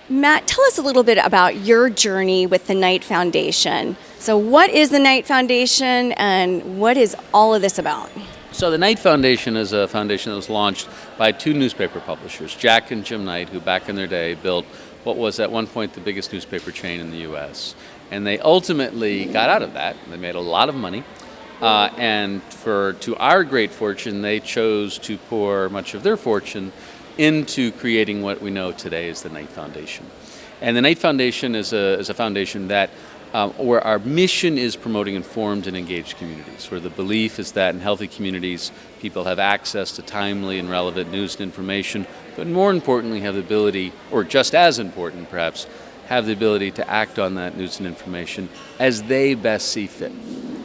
Matt, tell us a little bit about your journey with the Knight Foundation. So what is the Knight Foundation and what is all of this about? So the Knight Foundation is a foundation that was launched by two newspaper publishers, Jack and Jim Knight, who back in their day built what was at one point the biggest newspaper chain in the U.S. And they ultimately got out of that. They made a lot of money. And to our great fortune, they chose to pour much of their fortune into creating what we know today as the Knight Foundation. And the Knight Foundation is a foundation that where our mission is promoting informed and engaged communities, where the belief is that in healthy communities, people have access to timely and relevant news and information, but more importantly have the ability, or just as important perhaps, have the ability to act on that news and information as they best see fit,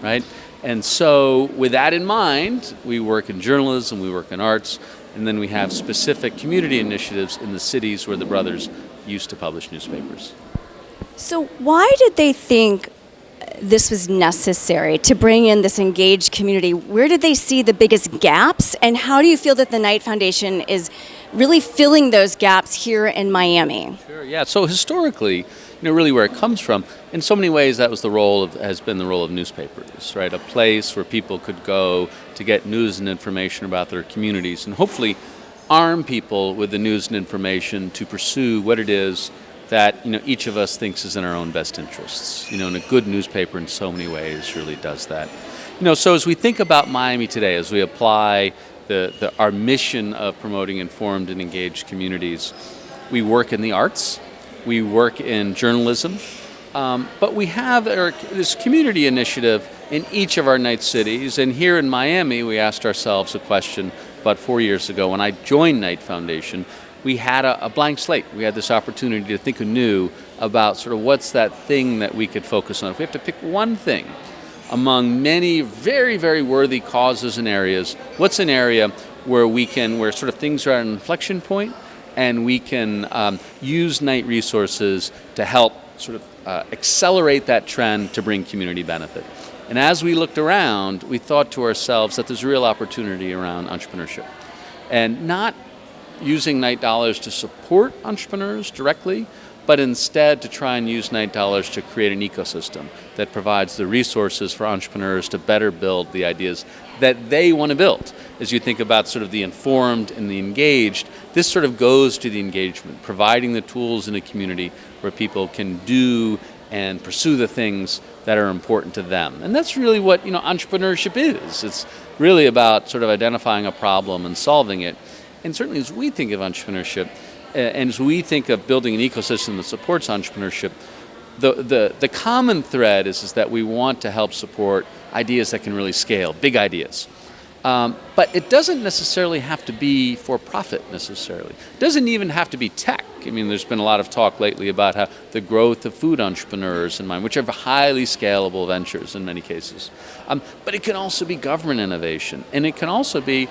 right? And so with that in mind, we work in journalism, we work in arts, and then we have specific community initiatives in the cities where the brothers used to publish newspapers. So why did they think this was necessary to bring in this engaged community? Where did they see the biggest gaps? And how do you feel that the Knight Foundation is really filling those gaps here in Miami? Sure, yeah. So historically, really where it comes from, in so many ways that has been the role of newspapers, right? A place where people could go to get news and information about their communities and hopefully arm people with the news and information to pursue what it is that each of us thinks is in our own best interests. And a good newspaper in so many ways really does that. So as we think about Miami today, as we apply our mission of promoting informed and engaged communities, we work in the arts, we work in journalism, but we have this community initiative in each of our Knight cities. And here in Miami, we asked ourselves a question about 4 years ago. When I joined Knight Foundation, we had a blank slate. We had this opportunity to think anew about sort of what's that thing that we could focus on. If we have to pick one thing among many very, very worthy causes and areas, what's an area where sort of things are at an inflection point and we can use Knight resources to help sort of accelerate that trend to bring community benefit. And as we looked around, we thought to ourselves that there's a real opportunity around entrepreneurship. And not using Knight dollars to support entrepreneurs directly, but instead to try and use Knight dollars to create an ecosystem that provides the resources for entrepreneurs to better build the ideas that they want to build. As you think about sort of the informed and the engaged, this sort of goes to the engagement, providing the tools in a community where people can do and pursue the things that are important to them. And that's really what entrepreneurship is. It's really about sort of identifying a problem and solving it. And certainly as we think of entrepreneurship, and as we think of building an ecosystem that supports entrepreneurship, the common thread is that we want to help support ideas that can really scale, big ideas. But it doesn't necessarily have to be for profit necessarily. It doesn't even have to be tech. I mean, there's been a lot of talk lately about how the growth of food entrepreneurs in mind, which are highly scalable ventures in many cases. But it can also be government innovation, and it can also be,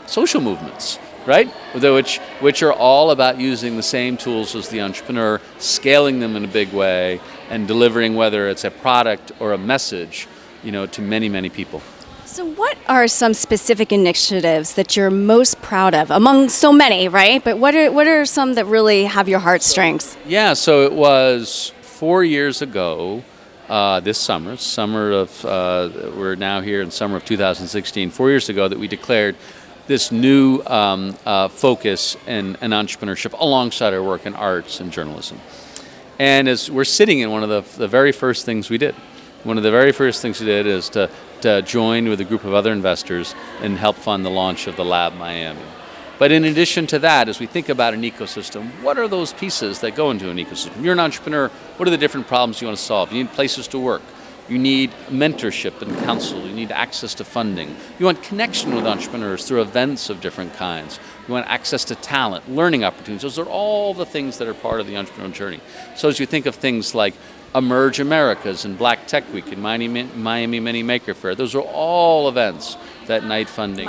social movements, right? Which are all about using the same tools as the entrepreneur, scaling them in a big way, and delivering whether it's a product or a message, to many, many people. So what are some specific initiatives that you're most proud of, among so many, right? But what are some that really have your heartstrings? Yeah, so it was 4 years ago, this summer we're now here in summer of 2016, 4 years ago that we declared this new focus in entrepreneurship alongside our work in arts and journalism. And as we're sitting in one of the very first things we did, is to join with a group of other investors and help fund the launch of the Lab Miami. But in addition to that, as we think about an ecosystem, what are those pieces that go into an ecosystem? You're an entrepreneur, what are the different problems you want to solve? You need places to work. You need mentorship and counsel. You need access to funding. You want connection with entrepreneurs through events of different kinds. You want access to talent, learning opportunities. Those are all the things that are part of the entrepreneurial journey. So as you think of things like Emerge Americas and Black Tech Week and Miami Mini Maker Fair, those are all events that Knight funding.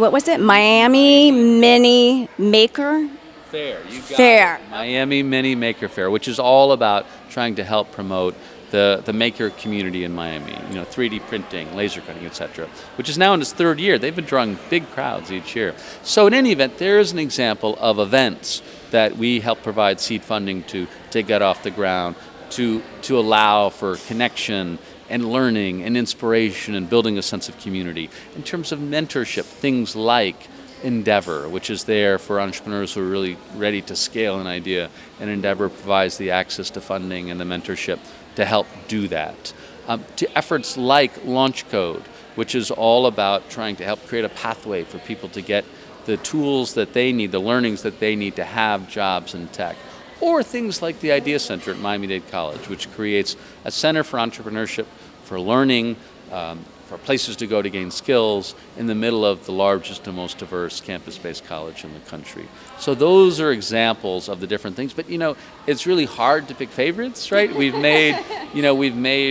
What was it? Miami Mini Maker Fair. You got Fair. it. Miami Mini Maker Fair, which is all about trying to help promote the maker community in Miami, 3D printing, laser cutting, etc., which is now in its third year. They've been drawing big crowds each year. So in any event, there is an example of events that we help provide seed funding to get off the ground, to allow for connection and learning and inspiration and building a sense of community. In terms of mentorship, things like Endeavor, which is there for entrepreneurs who are really ready to scale an idea, and Endeavor provides the access to funding and the mentorship to help do that. To efforts like Launch Code, which is all about trying to help create a pathway for people to get the tools that they need, the learnings that they need to have jobs in tech. Or things like the Idea Center at Miami-Dade College, which creates a center for entrepreneurship, for learning, for places to go to gain skills in the middle of the largest and most diverse campus-based college in the country. So those are examples of the different things. But it's really hard to pick favorites, right? We've made.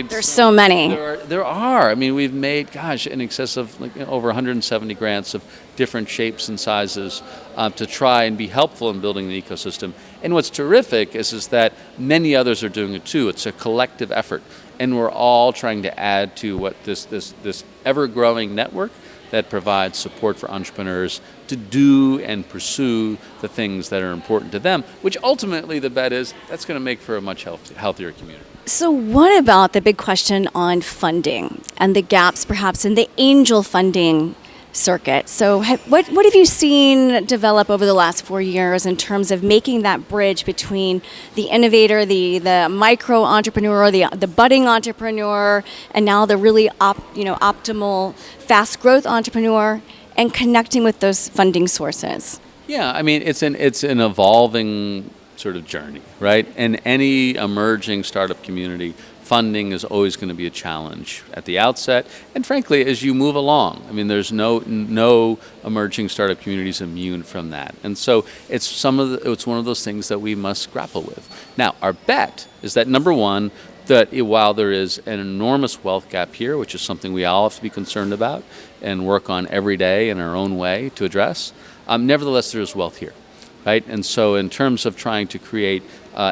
There's so many. There are. I mean, we've made, in excess of over 170 grants of different shapes and sizes to try and be helpful in building the ecosystem. And what's terrific is that many others are doing it too. It's a collective effort. And we're all trying to add to what this ever-growing network that provides support for entrepreneurs to do and pursue the things that are important to them, which ultimately the bet is that's going to make for a much healthier community. So what about the big question on funding and the gaps perhaps in the angel funding circuit? So what have you seen develop over the last 4 years in terms of making that bridge between the innovator, the micro entrepreneur, the budding entrepreneur, and now the really optimal fast growth entrepreneur, and connecting with those funding sources? Yeah, I mean it's an evolving sort of journey, right? In any emerging startup community, funding is always going to be a challenge at the outset, and frankly, as you move along. I mean, there's no emerging startup communities immune from that, and so it's one of those things that we must grapple with. Now, our bet is that number one, that while there is an enormous wealth gap here, which is something we all have to be concerned about and work on every day in our own way to address, nevertheless, there is wealth here. Right? And so in terms of trying to create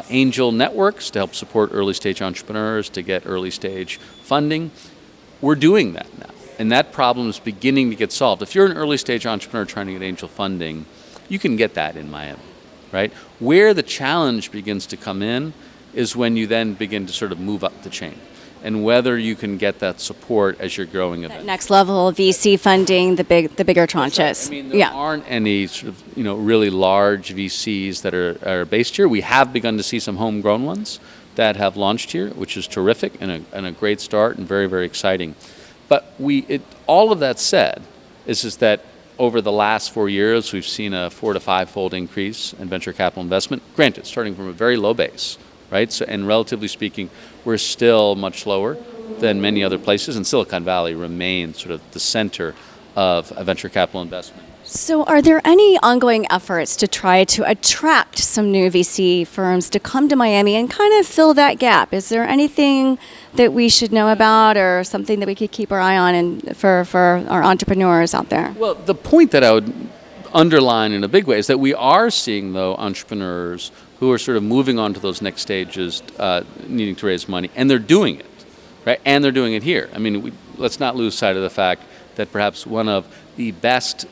angel networks to help support early stage entrepreneurs to get early stage funding, we're doing that now. And that problem is beginning to get solved. If you're an early stage entrepreneur trying to get angel funding, you can get that in Miami. Right? Where the challenge begins to come in is when you then begin to sort of move up the chain, and whether you can get that support as you're growing. That next level VC funding, the bigger tranches. I mean, there aren't any sort of really large VCs that are based here. We have begun to see some homegrown ones that have launched here, which is terrific and a great start and very, very exciting. But all of that said is that over the last 4 years, we've seen a 4 to 5-fold increase in venture capital investment. Granted, starting from a very low base. Right? So, and relatively speaking, we're still much lower than many other places, and Silicon Valley remains sort of the center of venture capital investment. So are there any ongoing efforts to try to attract some new VC firms to come to Miami and kind of fill that gap? Is there anything that we should know about or something that we could keep our eye on for our entrepreneurs out there? Well, the point that I would underline in a big way is that we are seeing, though, entrepreneurs who are sort of moving on to those next stages, needing to raise money, and they're doing it, right? And they're doing it here. I mean, let's not lose sight of the fact that perhaps one of the best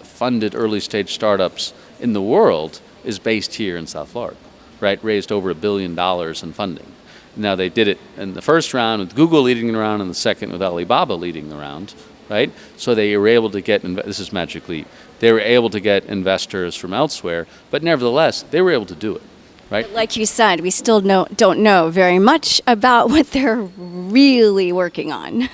funded early stage startups in the world is based here in South Florida, right? Raised over $1 billion in funding. Now, they did it in the first round with Google leading the round and the second with Alibaba leading the round, right? So they were able to get, this is Magic Leap, they were able to get investors from elsewhere, but nevertheless, they were able to do it, right? Like you said, we still don't know very much about what they're really working on.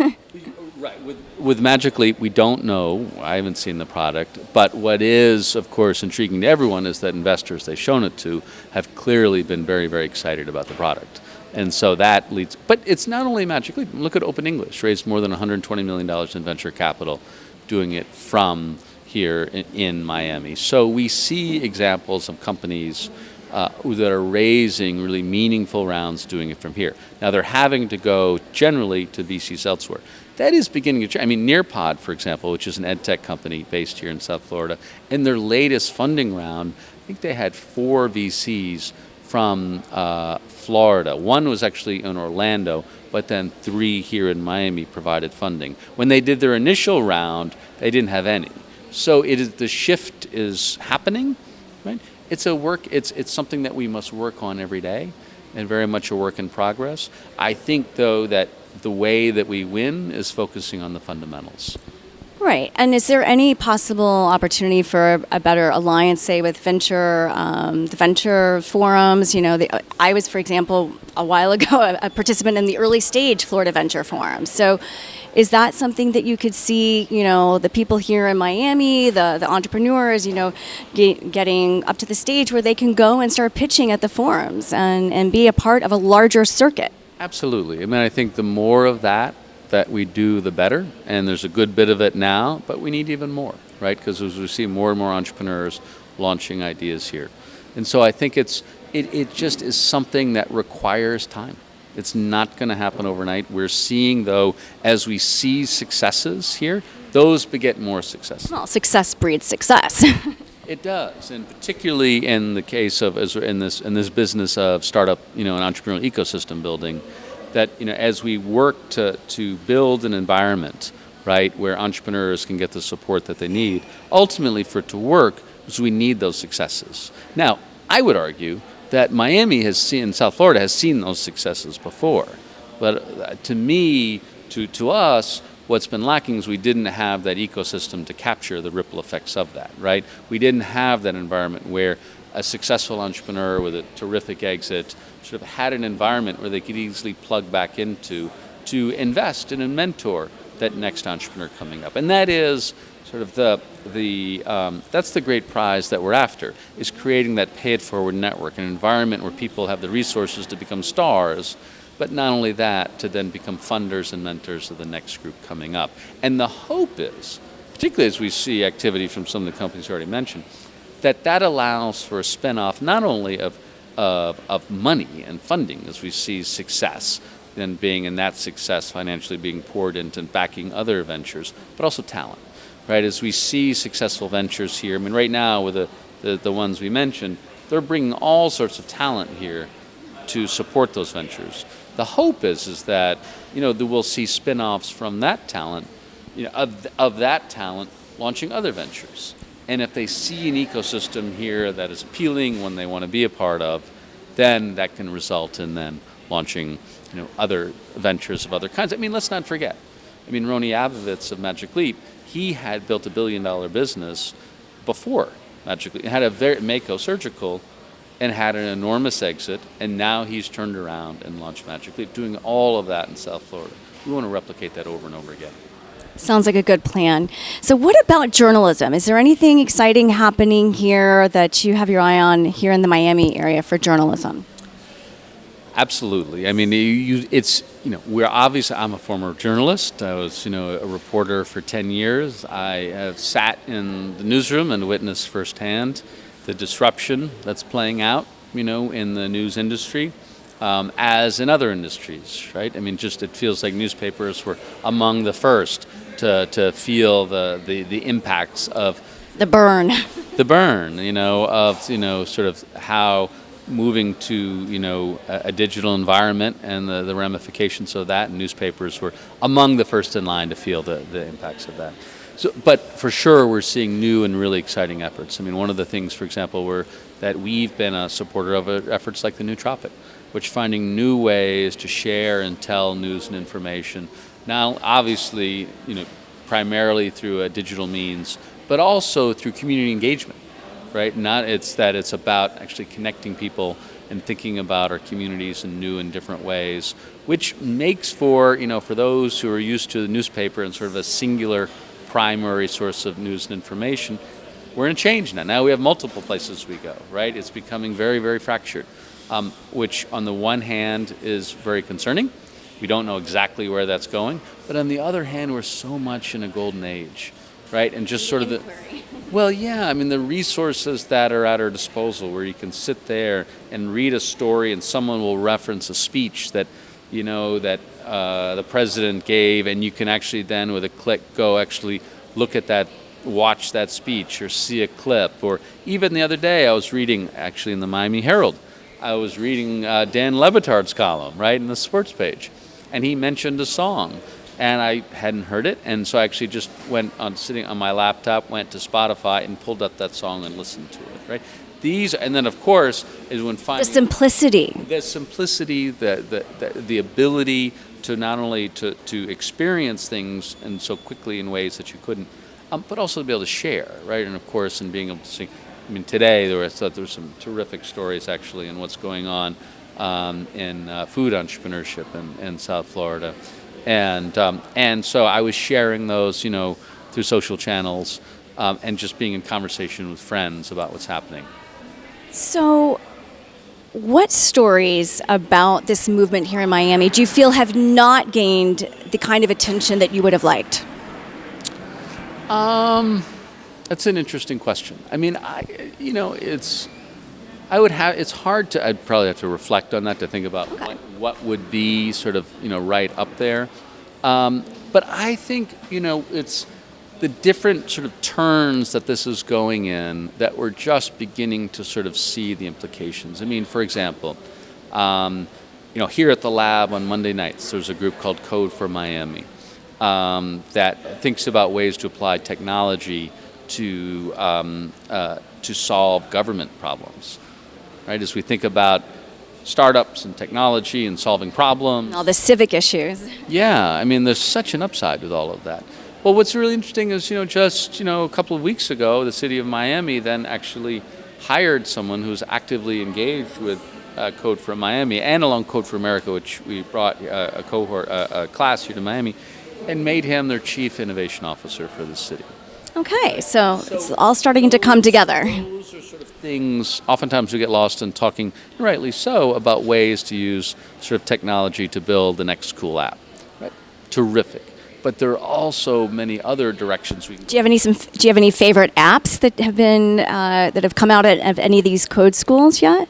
Right. With Magic Leap, we don't know. I haven't seen the product. But what is, of course, intriguing to everyone is that investors they've shown it to have clearly been very, very excited about the product. And so that leads, but it's not only Magic Leap. Look at Open English, raised more than $120 million in venture capital, doing it from here in Miami. So we see examples of companies that are raising really meaningful rounds doing it from here. Now they're having to go generally to VCs elsewhere. That is beginning to change. I mean, Nearpod, for example, which is an ed tech company based here in South Florida, in their latest funding round, I think they had 4 VCs from Florida. One was actually in Orlando, but then 3 here in Miami provided funding. When they did their initial round, they didn't have any. So the shift is happening, right? It's something that we must work on every day, and very much a work in progress. I think, though, that the way that we win is focusing on the fundamentals. Right. And is there any possible opportunity for a better alliance, say, with the venture forums? I was, for example, a while ago, a participant in the early stage Florida Venture Forum. So is that something that you could see, the people here in Miami, the entrepreneurs, getting up to the stage where they can go and start pitching at the forums and be a part of a larger circuit? Absolutely. I mean, I think the more of that we do, the better. And there's a good bit of it now, but we need even more, right? Because as we see more and more entrepreneurs launching ideas here. And so I think it just is something that requires time. It's not going to happen overnight. We're seeing, though, as we see successes here, those beget more successes. Well, success breeds success. It does, and particularly in the case of in this business of startup, an entrepreneurial ecosystem building, that as we work to build an environment, right, where entrepreneurs can get the support that they need, ultimately for it to work, is we need those successes. Now, I would argue that Miami South Florida has seen those successes before, but to me, to us, what's been lacking is we didn't have that ecosystem to capture the ripple effects of that, right? We didn't have that environment where a successful entrepreneur with a terrific exit sort of had an environment where they could easily plug back into to invest in and mentor that next entrepreneur coming up. And that is sort of that's the great prize that we're after, is creating that pay-it-forward network, an environment where people have the resources to become stars, but not only that, to then become funders and mentors of the next group coming up. And the hope is, particularly as we see activity from some of the companies you already mentioned, that allows for a spin-off not only of money and funding as we see success, then being in that success financially being poured into backing other ventures, but also talent, right? As we see successful ventures here, I mean, right now with the ones we mentioned, they're bringing all sorts of talent here to support those ventures. The hope is that, that we'll see spin-offs from that talent, of that talent launching other ventures. And if they see an ecosystem here that is appealing, one they want to be a part of, then that can result in then launching, other ventures of other kinds. I mean, let's not forget. I mean, Roni Abovitz of Magic Leap, he had built $1 billion business before Magic Leap. He had a Mako Surgical and had an enormous exit, and now he's turned around and launched Magic Leap, doing all of that in South Florida. We want to replicate that over and over again. Sounds like a good plan. So what about journalism? Is there anything exciting happening here that you have your eye on here in the Miami area for journalism? Absolutely. I mean, we're obviously, I'm a former journalist. I was, a reporter for 10 years. I have sat in the newsroom and witnessed firsthand the disruption that's playing out, in the news industry. As in other industries, right? I mean, it feels like newspapers were among the first to feel the impacts of the burn, sort of how moving to a digital environment and the ramifications of that. And newspapers were among the first in line to feel the impacts of that. So, but for sure, we're seeing new and really exciting efforts. I mean, one of the things, for example, that we've been a supporter of efforts like the New Tropic, which finding new ways to share and tell news and information. Now, obviously, primarily through a digital means, but also through community engagement, right? It's about actually connecting people and thinking about our communities in new and different ways, which makes for those who are used to the newspaper and sort of a singular primary source of news and information, we're in a change now. Now we have multiple places we go, right? It's becoming very, very fractured. Which on the one hand is very concerning. We don't know exactly where that's going. But on the other hand, we're so much in a golden age, right? And just sort of the resources that are at our disposal, where you can sit there and read a story and someone will reference a speech that, the president gave, and you can actually then with a click go actually look at that, watch that speech or see a clip. Or even the other day I was reading actually in the Miami Herald, I was reading Dan Lebitard's column, right, in the sports page, and he mentioned a song, and I hadn't heard it, and so I actually just went on sitting on my laptop, went to Spotify, and pulled up that song and listened to it, right? These, and then of course, is when finding The simplicity. the ability to not only to experience things and so quickly in ways that you couldn't, but also to be able to share, right? And of course, in being able to see. I mean, today there were some terrific stories actually in what's going on in food entrepreneurship in South Florida, and so I was sharing those, through social channels, and just being in conversation with friends about what's happening. So, what stories about this movement here in Miami do you feel have not gained the kind of attention that you would have liked? That's an interesting question. I mean, it's hard to. I'd probably have to reflect on that to think about what would be sort of right up there. But I think it's the different sort of turns that this is going in that we're just beginning to sort of see the implications. I mean, for example, here at the lab on Monday nights, there's a group called Code for Miami that thinks about ways to apply technology to solve government problems, right? As we think about startups and technology and solving problems. All the civic issues. Yeah, I mean, there's such an upside with all of that. Well, what's really interesting is, just a couple of weeks ago, the city of Miami then actually hired someone who's actively engaged with Code for Miami and along Code for America, which we brought a cohort, a class here to Miami, and made him their chief innovation officer for the city. Okay, so it's all starting to come together. Those are sort of things, oftentimes we get lost in talking, and rightly so, about ways to use sort of technology to build the next cool app. Right? Terrific. But there are also many other directions we can go. Do you have any favorite apps that have come out of any of these code schools yet?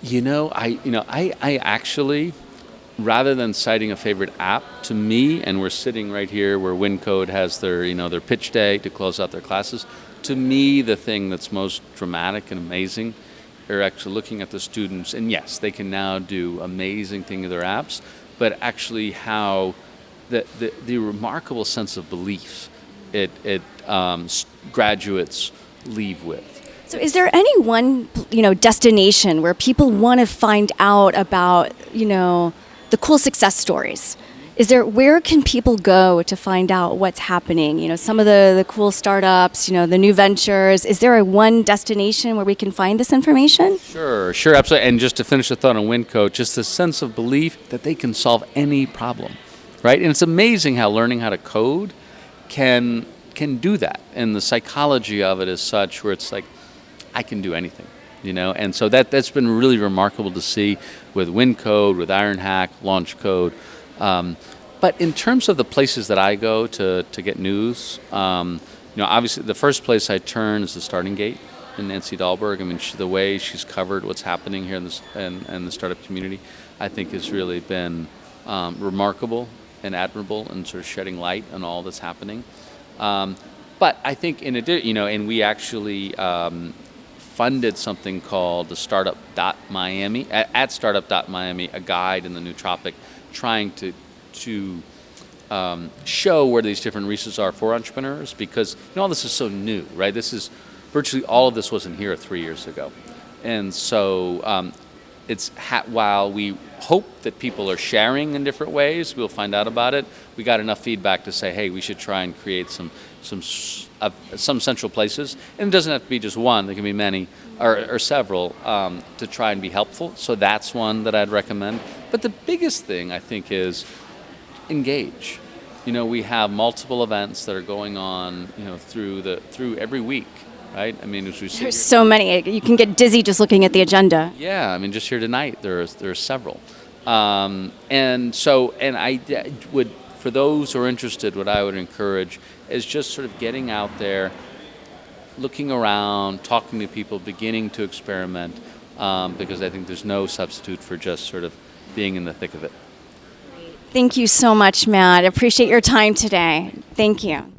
I actually, rather than citing a favorite app, to me, and we're sitting right here where WinCode has their pitch day to close out their classes, to me the thing that's most dramatic and amazing are actually looking at the students, and yes, they can now do amazing things with their apps, but actually how the remarkable sense of belief graduates leave with. So is there any one destination where people want to find out about the cool success stories? Where can people go to find out what's happening? Some of the cool startups, the new ventures. Is there one destination where we can find this information? Sure, absolutely. And just to finish the thought on WinCode, just the sense of belief that they can solve any problem, right? And it's amazing how learning how to code can do that. And the psychology of it is such where it's like, I can do anything. And so that's been really remarkable to see with WinCode, with IronHack, LaunchCode. But in terms of the places that I go to get news, obviously the first place I turn is the Starting Gate in Nancy Dahlberg. I mean, the way she's covered what's happening here in the startup community, I think has really been remarkable and admirable and sort of shedding light on all that's happening. But I think in addition, and we actually funded something called the Startup.Miami, at Startup.Miami, a guide in the nootropic, trying to show where these different resources are for entrepreneurs, because all this is so new, right? Virtually all of this wasn't here 3 years ago. And so while we hope that people are sharing in different ways, we'll find out about it, we got enough feedback to say, hey, we should try and create some central places. And it doesn't have to be just one, there can be many or several to try and be helpful. So that's one that I'd recommend. But the biggest thing, I think, is engage. We have multiple events that are going on, through every week, right? I mean, as we see, there's so many. You can get dizzy just looking at the agenda. Yeah, I mean, just here tonight, there are several. And I would, for those who are interested, what I would encourage is just sort of getting out there, looking around, talking to people, beginning to experiment, because I think there's no substitute for just sort of being in the thick of it. Thank you so much, Matt. I appreciate your time today. Thank you.